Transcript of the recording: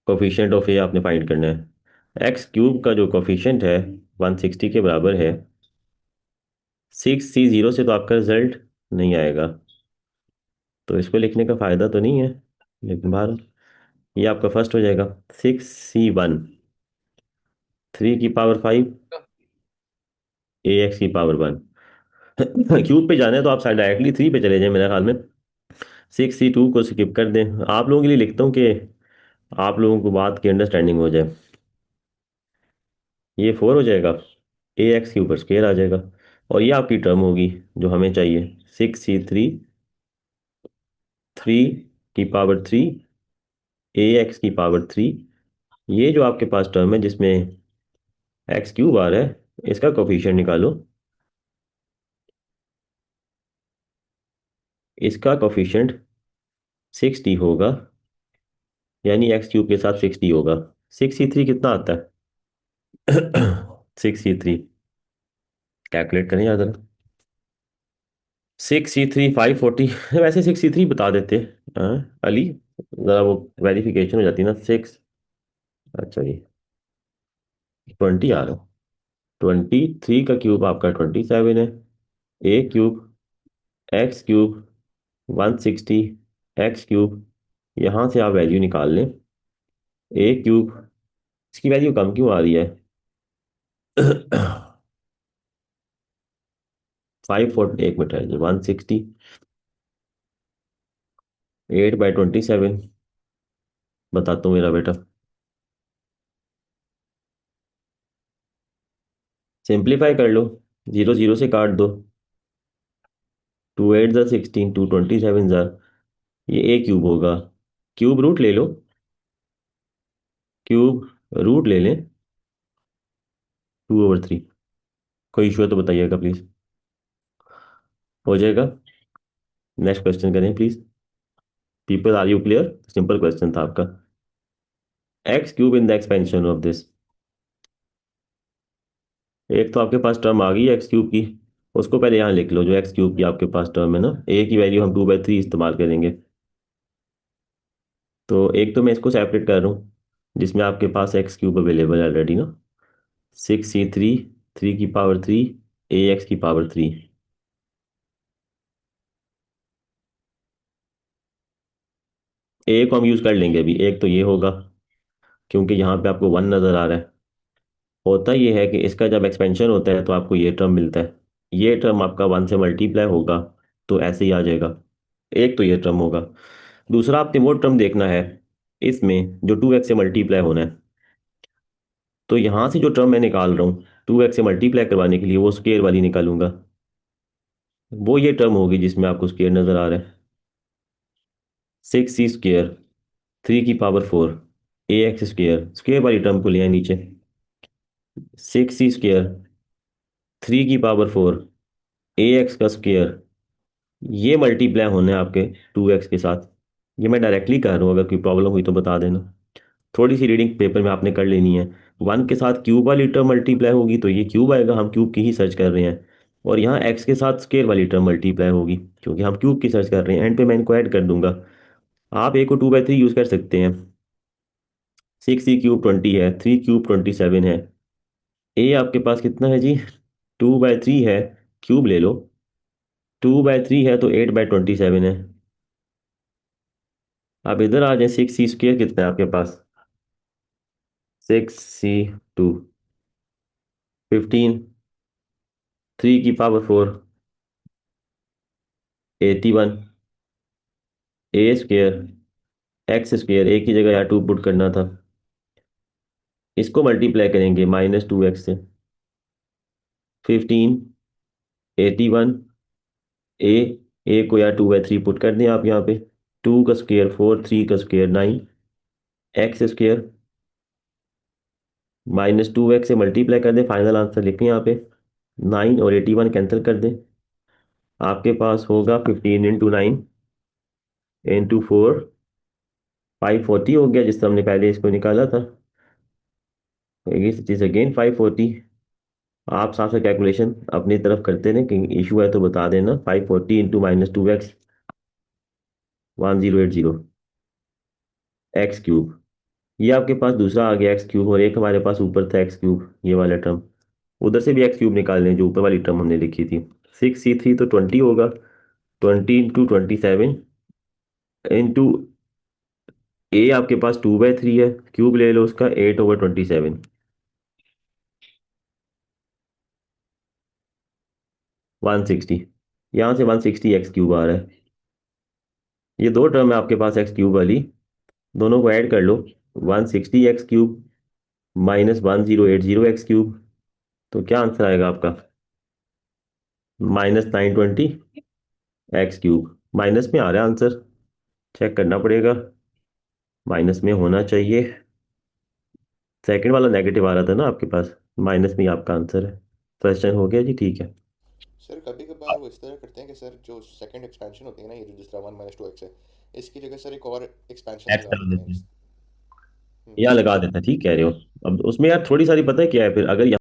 Coefficient of ए आपने find करना है। एक्स क्यूब का जो कोफिशिएंट है 160 के बराबर है। 6C0 से तो आपका रिजल्ट नहीं आएगा, तो इसको लिखने का फायदा तो नहीं है। लेकिन बाहर ये आपका फर्स्ट हो जाएगा। 6C1, 3 की पावर 5, AX की पावर 1। क्यूब पे जाना है तो आप साइड डायरेक्टली 3 पे चले जाएं मेरे ख्याल में। 6C2 को स्किप कर दें। आप लोगों के लिए लिखता हूँ कि आप लोगों को बात की अंडरस्टैंडिंग हो जाए। ये 4 हो जाएगा, AX के ऊपर स्क्वायर आ जाएगा, और ये आपकी टर्म होगी जो हमें चाहिए। 6C3, 3 की पावर 3, AX की पावर 3। ये जो आपके पास टर्म है जिसमें एक्स क्यूब आ रहा है, इसका कोफिशिएंट निकालो। इसका कोफिशिएंट 6D होगा, यानी एक्स क्यूब के साथ 6D होगा। 6C3 कितना आता है? 6C3 कैलकुलेट करें यार जरा। 6C3 540। वैसे 6C3 बता देते। हाँ अली, जरा वो वेरिफिकेशन हो जाती है ना। 6, अच्छा जी, 20 आ रहा है। 23 का क्यूब आपका 27 है। A cube, X cube, 160, X cube. यहाँ से आप वैल्यू निकाल लें। ए क्यूब, इसकी वैल्यू कम क्यों आ रही है? 540, एक मिनट है जी, 160, 8/27। बताता हूँ मेरा बेटा, सिंप्लीफाई कर लो। जीरो जीरो से काट दो। 2 8 ज़ा 16, 2 27 ज़ा, ये ए क्यूब होगा। क्यूब रूट ले लो, क्यूब रूट ले लें 2/3। कोई इशू है तो बताइएगा प्लीज। हो जाएगा। नेक्स्ट क्वेश्चन करें please. People are you clear? Simple question था आपका। X cube in the expansion of this. एक तो आपके पास टर्म आ गई है एक्स क्यूब की, उसको पहले यहाँ लिख लो जो एक्स क्यूब की आपके पास टर्म है ना। ए की वैल्यू हम 2/3 इस्तेमाल करेंगे। तो एक तो मैं इसको सेपरेट कर रहा हूँ जिसमें आपके पास एक्स क्यूब अवेलेबल है ऑलरेडी ना। 6C3, 3 की पावर 3, AX की पावर 3। ए को हम यूज कर लेंगे अभी। एक तो ये होगा, क्योंकि यहाँ पे आपको 1 नजर आ रहा है। होता ये है कि इसका जब एक्सपेंशन होता है तो आपको ये टर्म मिलता है। ये टर्म आपका 1 से मल्टीप्लाई होगा तो ऐसे ही आ जाएगा। एक तो ये टर्म होगा। दूसरा आपने वो टर्म देखना है इसमें जो 2x से मल्टीप्लाई होना है। तो यहाँ से जो टर्म मैं निकाल रहा हूँ 2x से मल्टीप्लाई करवाने के लिए, वो स्क्वायर वाली निकालूंगा। वो ये टर्म होगी जिसमें आपको स्क्वायर नजर आ रहा है। 6C², 3 की पावर 4, AX² स्क्वायर वाली टर्म को ले आए नीचे। 6C², 3 की पावर 4, AX का स्क्वायर, ये मल्टीप्लाई होने हैं आपके 2x के साथ। ये मैं डायरेक्टली कर रहा हूँ, अगर कोई प्रॉब्लम हुई तो बता देना। थोड़ी सी रीडिंग पेपर में आपने कर लेनी है। 1 के साथ क्यूब वाली टर्म मल्टीप्लाई होगी तो ये क्यूब आएगा, हम क्यूब की ही सर्च कर रहे हैं। और यहाँ एक्स के साथ स्क्वायर वाली टर्म मल्टीप्लाई होगी क्योंकि हम क्यूब की सर्च कर रहे हैं। एंड पे मैं इनको ऐड कर दूंगा। आप ए को 2/3 यूज कर सकते हैं। 6C³ 20 है, 3³ 27 है। ए आपके पास कितना है जी? 2/3 है, क्यूब ले लो। 2/3 है तो 8/27 है। आप इधर आ जाए। 6C² कितना है आपके पास? 6C2, 15, 3 की पावर 4, 81, A², X²। एक ही जगह यहाँ 2 पुट करना था। इसको मल्टीप्लाई करेंगे -2x से। 15, 81, ए ए को या 2/3 पुट कर दें आप यहाँ पे। 2 का स्क्वायर 4, 3 का स्क्वायर 9, X² -2x से मल्टीप्लाई कर दें, फाइनल आंसर लिखें यहाँ पे। 9 और 81 कैंसिल कर दें। आपके पास होगा 15 × 9 × 4, 540 हो गया, जिससे हमने पहले इसको निकाला था। It is again 540। आप साथ से कैलकुलेशन अपनी तरफ करते रहें, कहीं इशू है तो बता देना। 540 इंटू -2x, 1080, एक्स क्यूब। ये आपके पास दूसरा आ गया एक्स क्यूब, और एक हमारे पास ऊपर था एक्स क्यूब, ये वाला टर्म। उधर से भी एक्स क्यूब निकाल लें, जो ऊपर वाली टर्म हमने लिखी थी। 6c3 तो 20 होगा। 20 × 27 इंटू ए आपके पास 2/3 है, क्यूब ले लो उसका, 8/27। 160। यहाँ से 160 एक्स क्यूब आ रहा है। ये दो टर्म है आपके पास एक्स क्यूब वाली, दोनों को ऐड कर लो। 160 X cube minus 1080 x cube. तो क्या आंसर आएगा आपका? -920 एक्स क्यूब। माइनस में आ रहा है आंसर, चेक करना पड़ेगा। माइनस में होना चाहिए। सेकंड वाला नेगेटिव आ रहा था ना आपके पास, माइनस में ही आपका आंसर है। क्वेश्चन हो गया जी, ठीक है। सर कभी कभार वो इस तरह करते हैं कि सर जो सेकंड एक्सपेंशन होती है ना, ये जो जिस तरह 1 - 2x है, इसकी जगह सर एक और एक्सपेंशन एक्स लगा डाल देते हैं देते हैं, हम्म। यहाँ लगा देते हैं, ठीक कह रहे हो। अब उसमें यार थोड़ी सारी पता है क्या है फिर, अगर